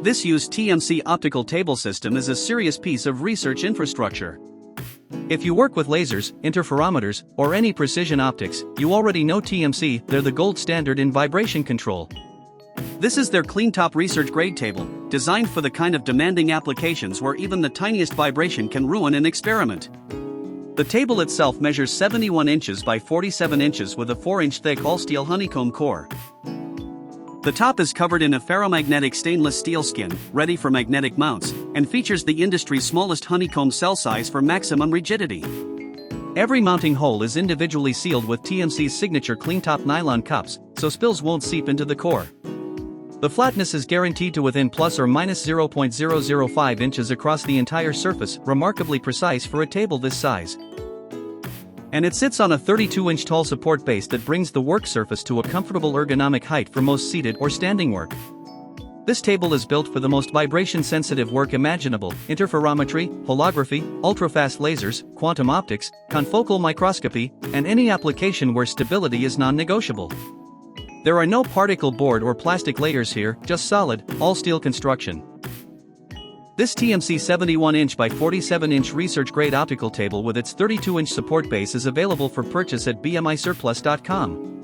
This used TMC optical table system is a serious piece of research infrastructure. If you work with lasers, interferometers, or any precision optics, you already know TMC. They're the gold standard in vibration control. This is their CleanTop Research Grade table, designed for the kind of demanding applications where even the tiniest vibration can ruin an experiment. The table itself measures 71 inches by 47 inches with a 4-inch thick all-steel honeycomb core. The top is covered in a ferromagnetic stainless steel skin, ready for magnetic mounts, and features the industry's smallest honeycomb cell size for maximum rigidity. Every mounting hole is individually sealed with TMC's signature CleanTop nylon cups, so spills won't seep into the core. The flatness is guaranteed to within plus or minus 0.005 inches across the entire surface, remarkably precise for a table this size. And it sits on a 32-inch tall support base that brings the work surface to a comfortable ergonomic height for most seated or standing work. This table is built for the most vibration-sensitive work imaginable: interferometry, holography, ultrafast lasers, quantum optics, confocal microscopy, and any application where stability is non-negotiable. There are no particle board or plastic layers here, just solid, all-steel construction. This TMC 71-inch by 47-inch research-grade optical table with its 32-inch support base is available for purchase at bmisurplus.com.